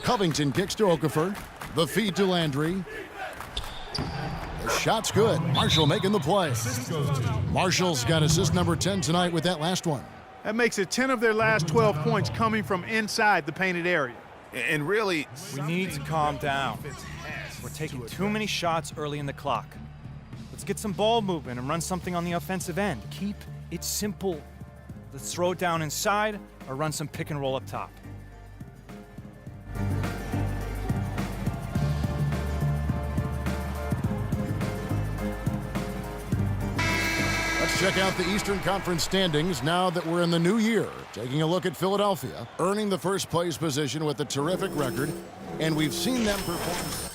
Covington kicks to Okafor. The feed to Landry. The shot's good. Marshall making the play. Marshall's got assist number 10 tonight with that last one. That makes it 10 of their last 12 points coming from inside the painted area. And really, we need to calm down. We're taking too many shots early in the clock. Let's get some ball movement and run something on the offensive end. Keep it simple. Let's throw it down inside or run some pick and roll up top. Let's check out the Eastern Conference standings now that we're in the new year. Taking a look at Philadelphia, earning the first place position with a terrific record, and we've seen them perform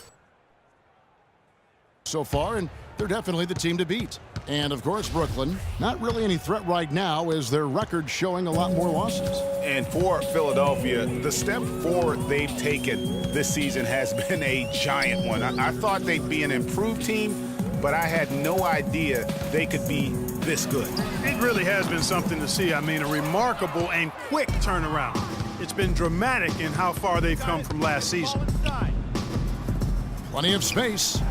so far, and they're definitely the team to beat. And of course, Brooklyn, not really any threat right now as their record showing a lot more losses. and for Philadelphia, the step forward they've taken this season has been a giant one. I thought they'd be an improved team, but I had no idea they could be this good. It really has been something to see. I mean, a remarkable and quick turnaround. It's been dramatic in how far they've come from last season. Plenty of space.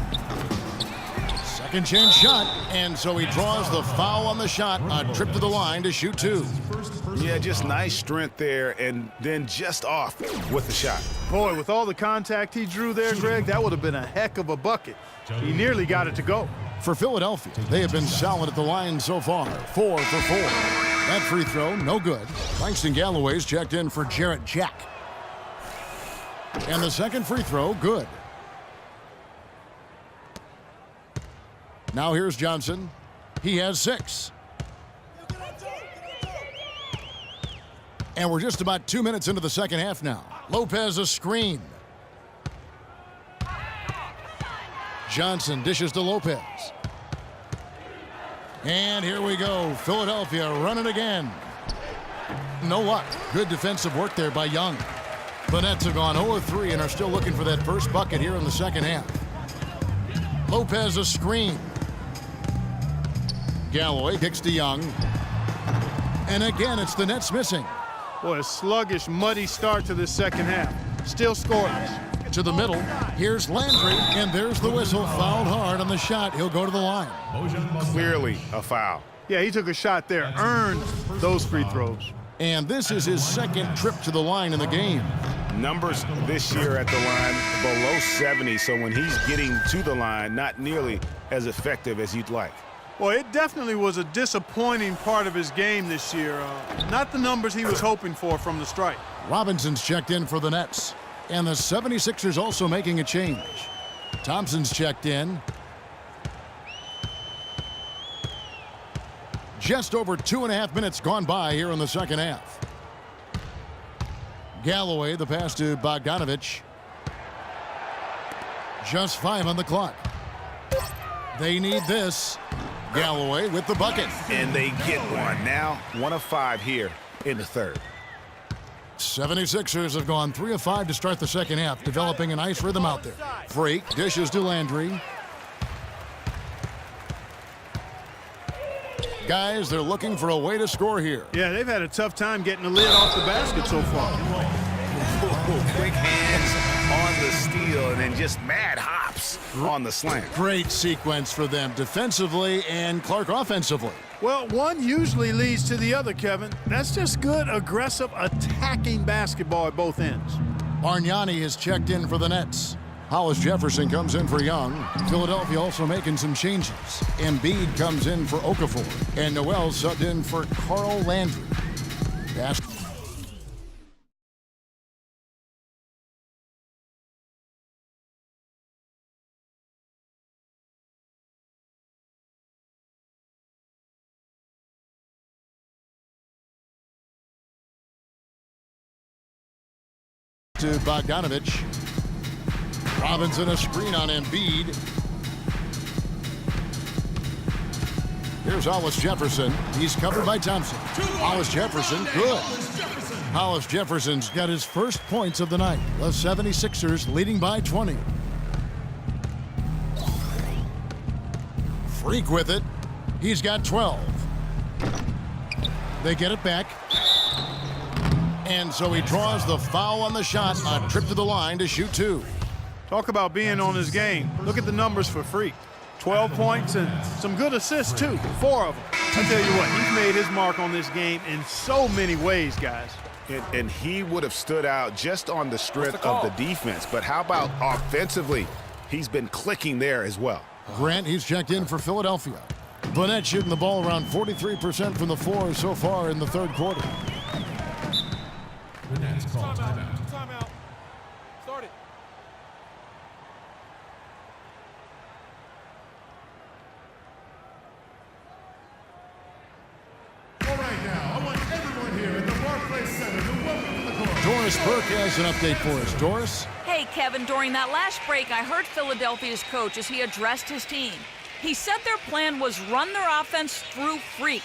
Second chance shot, and so he draws the foul on the shot. A trip to the line to shoot two. Yeah, just nice strength there, and then just off with the shot. Boy, with all the contact he drew there, Greg, that would have been a heck of a bucket. He nearly got it to go. For Philadelphia, they have been solid at the line so far. 4 for 4. That free throw, no good. Langston Galloway's checked in for Jarrett Jack. And the second free throw, good. Now here's Johnson. He has 6. And we're just about 2 minutes into the second half now. Lopez a screen. Johnson dishes to Lopez. And here we go. Philadelphia running again. No luck. Good defensive work there by Young. The Nets have gone 0-3 and are still looking for that first bucket here in the second half. Lopez a screen. Galloway kicks to Young. And again, it's the Nets missing. Boy, a sluggish, muddy start to this second half. Still scoreless. To the middle. Here's Landry, and there's the whistle. Fouled hard on the shot. He'll go to the line. Clearly a foul. Yeah, he took a shot there, earned those free throws. And this is his second trip to the line in the game. Numbers this year at the line below 70, so when he's getting to the line, not nearly as effective as you'd like. Well, it definitely was a disappointing part of his game this year. Not the numbers he was hoping for from the strike. Robinson's checked in for the Nets. And the 76ers also making a change. Thompson's checked in. Just over 2.5 minutes gone by here in the second half. Galloway, the pass to Bogdanovich. Just 5 on the clock. They need this. Galloway with the bucket. And they get one. Now 1 of 5 here in the third. 76ers have gone 3 of 5 to start the second half, developing a nice rhythm out there. Freak dishes to Landry. Guys, they're looking for a way to score here. Yeah, they've had a tough time getting the lid off the basket so far. Quick hands on the steal and then just mad hops on the slam. Great sequence for them defensively and Clark offensively. Well, one usually leads to the other, Kevin. That's just good, aggressive, attacking basketball at both ends. Bargnani has checked in for the Nets. Hollis Jefferson comes in for Young. Philadelphia also making some changes. Embiid comes in for Okafor. And Noel subbed in for Carl Landry. Pass to Bogdanovich. Robinson a screen on Embiid. Here's Hollis Jefferson. He's covered by Thompson. Hollis Jefferson, good. Hollis Jefferson's got his first points of the night. The 76ers leading by 20. Freak with it. He's got 12. They get it back. And so he draws the foul on the shot, a trip to the line to shoot 2. Talk about being on his game. Look at the numbers for Freak. 12 points and some good assists, too. 4 of them. I tell you what, he's made his mark on this game in so many ways, guys. And he would have stood out just on the strength of the defense. But how about offensively? He's been clicking there as well. Grant, he's checked in for Philadelphia. Burnett shooting the ball around 43% from the floor so far in the third quarter. Timeout. Start it. All right now, I want everyone here at the Barclays Center to welcome to the court. Doris Burke has an update for us. Doris? Hey, Kevin, during that last break, I heard Philadelphia's coach as he addressed his team. He said their plan was run their offense through Freak.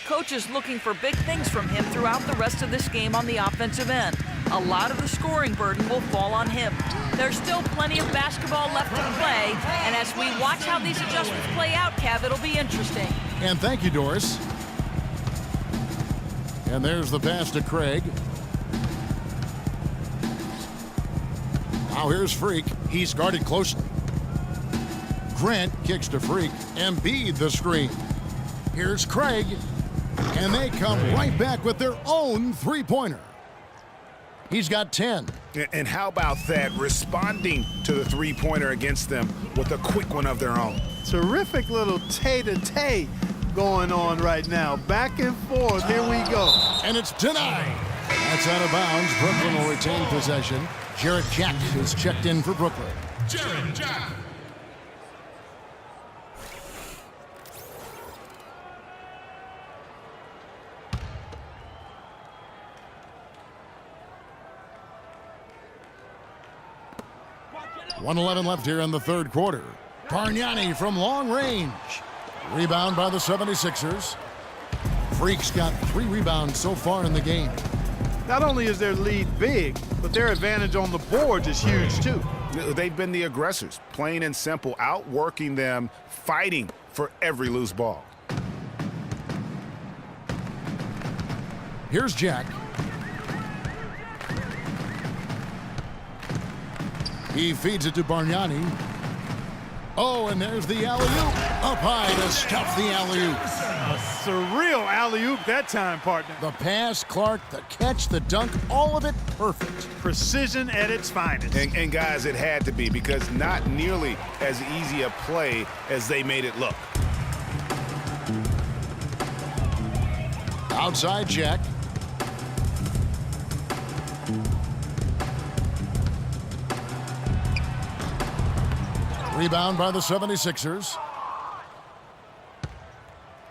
Coach is looking for big things from him throughout the rest of this game on the offensive end. A lot of the scoring burden will fall on him. There's still plenty of basketball left to play, and as we watch how these adjustments play out, Kev, it'll be interesting. And thank you, Doris. And there's the pass to Craig. Now here's Freak. He's guarded closely. Grant kicks to Freak. Embiid the screen. Here's Craig. And they come right back with their own three-pointer. He's got 10. And how about that, responding to the three-pointer against them with a quick one of their own. Terrific little tay-to-tay going on right now. Back and forth. Here we go. And it's denied. That's out of bounds. Brooklyn will retain possession. Jarrett Jack is checked in for Brooklyn. Jarrett Jack. .111 left here in the third quarter. Bargnani from long range. Rebound by the 76ers. Freak's got 3 rebounds so far in the game. Not only is their lead big, but their advantage on the boards is huge, too. They've been the aggressors, plain and simple, outworking them, fighting for every loose ball. Here's Jack. He feeds it to Bargnani. Oh, and there's the alley-oop. Up high to stuff the alley-oop. A surreal alley-oop that time, partner. The pass, Clark, the catch, the dunk, all of it perfect. Precision at its finest. And guys, it had to be, because not nearly as easy a play as they made it look. Outside Jack. Rebound by the 76ers.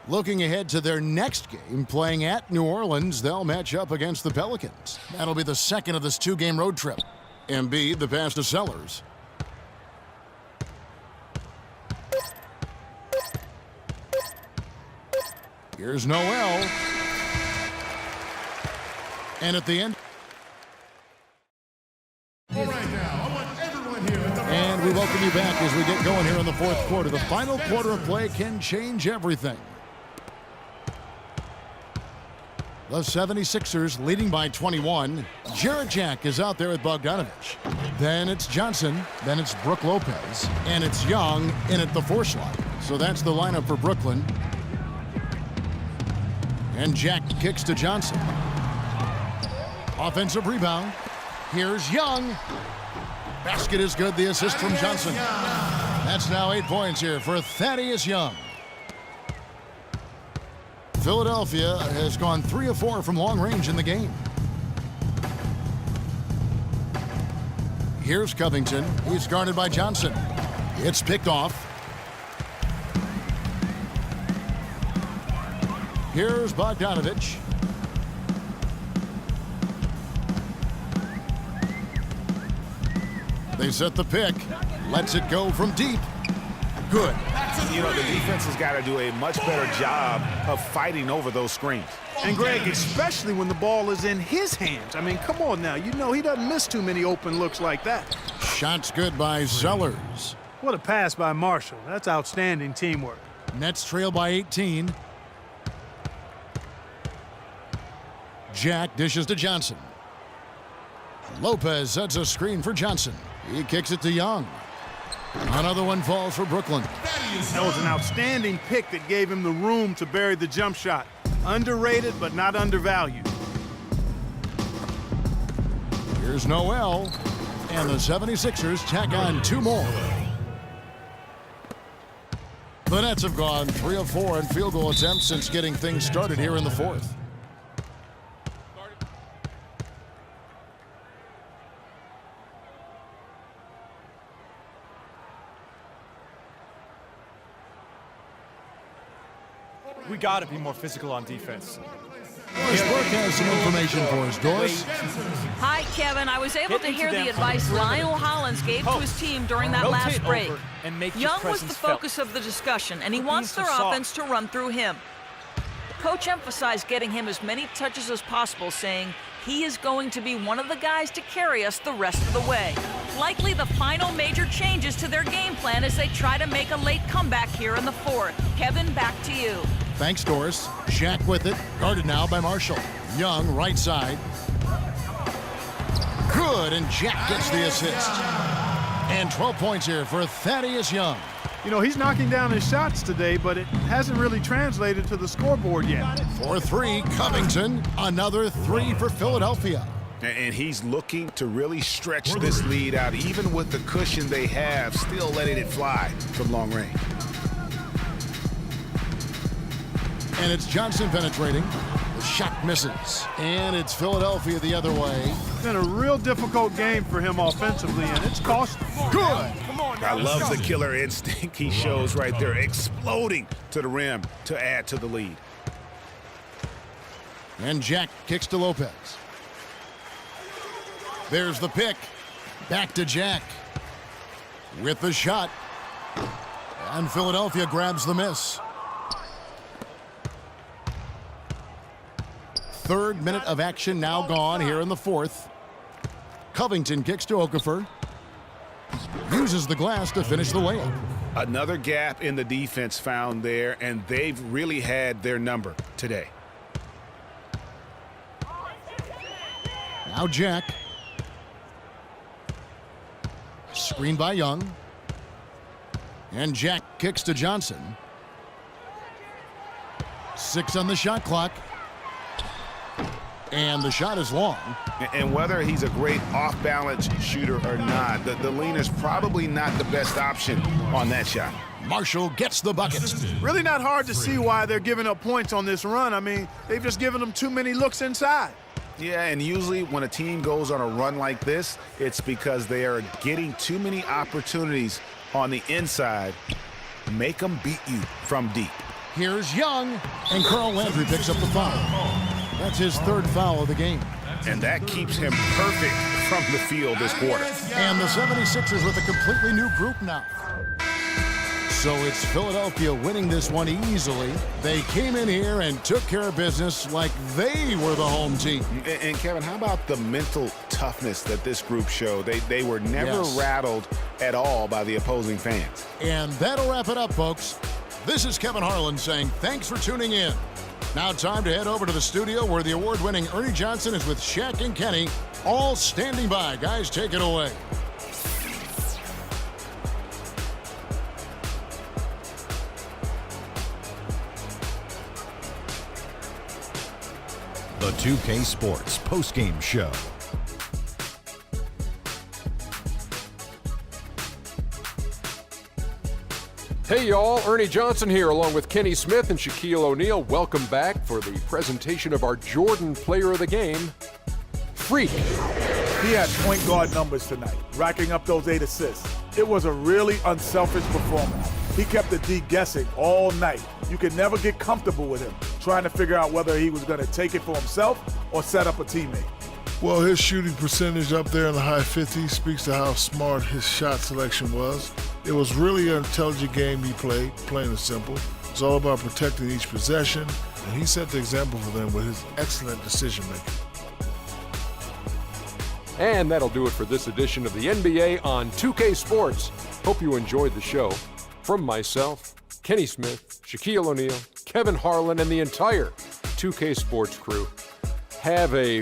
Looking ahead to their next game, playing at New Orleans, they'll match up against the Pelicans. That'll be the second of this 2-game road trip. Embiid, the pass to Sellers. Here's Noel. And at the end. All right now, I want everyone here at the And we welcome you back as we get going here in the fourth quarter. The final quarter of play can change everything. The 76ers leading by 21. Jarrett Jack is out there with Bogdanovich. Then it's Johnson. Then it's Brook Lopez. And it's Young in at the 4 slot. So that's the lineup for Brooklyn. And Jack kicks to Johnson. Offensive rebound. Here's Young. Basket is good. The assist from Johnson. That's now 8 points here for Thaddeus Young. Philadelphia has gone 3 of 4 from long range in the game. Here's Covington. He's guarded by Johnson. It's picked off. Here's Bogdanovich. They set the pick. Lets it go from deep. Good. You know, the defense has got to do a much better job of fighting over those screens. And Greg, especially when the ball is in his hands. I mean, come on now. You know he doesn't miss too many open looks like that. Shots good by Sellers. What a pass by Marshall. That's outstanding teamwork. Nets trail by 18. Jack dishes to Johnson. Lopez sets a screen for Johnson. He kicks it to Young. Another one falls for Brooklyn. That was an outstanding pick that gave him the room to bury the jump shot. Underrated, but not undervalued. Here's Noel, and the 76ers tack on 2 more. The Nets have gone 3 of 4 in field goal attempts since getting things started here in the 4th. We got to be more physical on defense. Doris Burke has some information for us. Doris? Hi, Kevin. I was able to hear the advice Lionel Hollins gave to his team during that last break. And make your Young was presence the focus felt. of the discussion, and he Quit wants being their so soft. offense to run through him. Coach emphasized getting him as many touches as possible, saying he is going to be one of the guys to carry us the rest of the way. Likely the final major changes to their game plan as they try to make a late comeback here in the 4th. Kevin, back to you. Thanks, Doris. Shaq with it. Guarded now by Marshall. Young, right side. Good, and Jack gets the assist. And 12 points here for Thaddeus Young. You know, he's knocking down his shots today, but it hasn't really translated to the scoreboard yet. For 3, Covington. Another 3 for Philadelphia. And he's looking to really stretch this lead out, even with the cushion they have, still letting it fly from long range. And it's Johnson penetrating. The shot misses. And it's Philadelphia the other way. It's been a real difficult game for him offensively, and it's cost him. Good. I love the killer instinct he shows right there, exploding to the rim to add to the lead. And Jack kicks to Lopez. There's the pick. Back to Jack. With the shot. And Philadelphia grabs the miss. 3rd minute of action now gone here in the 4th. Covington kicks to Okafor. Uses the glass to finish the layup. Another gap in the defense found there, and they've really had their number today. Now Jack. Screen by Young. And Jack kicks to Johnson. 6 on the shot clock. And the shot is long. And whether he's a great off-balance shooter or not, the lean is probably not the best option on that shot. Marshall gets the bucket. Really not hard to see why they're giving up points on this run. I mean, they've just given them too many looks inside. Yeah, and usually when a team goes on a run like this, it's because they are getting too many opportunities on the inside. Make them beat you from deep. Here's Young, and Carl Landry picks up the foul. That's his 3rd foul of the game. And that keeps him perfect from the field this quarter. And the 76ers with a completely new group now. So it's Philadelphia winning this one easily. They came in here and took care of business like they were the home team. And Kevin, how about the mental toughness that this group showed? They were never rattled at all by the opposing fans. And that'll wrap it up, folks. This is Kevin Harlan saying thanks for tuning in. Now time to head over to the studio where the award-winning Ernie Johnson is with Shaq and Kenny, all standing by. Guys, take it away. The 2K Sports postgame show. Hey y'all, Ernie Johnson here along with Kenny Smith and Shaquille O'Neal. Welcome back for the presentation of our Jordan Player of the Game, Freak. He had point guard numbers tonight, racking up those 8 assists. It was a really unselfish performance. He kept the D guessing all night. You could never get comfortable with him, trying to figure out whether he was going to take it for himself or set up a teammate. Well, his shooting percentage up there in the high 50s speaks to how smart his shot selection was. It was really an intelligent game he played, plain and simple. It's all about protecting each possession, and he set the example for them with his excellent decision-making. And that'll do it for this edition of the NBA on 2K Sports. Hope you enjoyed the show. From myself, Kenny Smith, Shaquille O'Neal, Kevin Harlan, and the entire 2K Sports crew, have a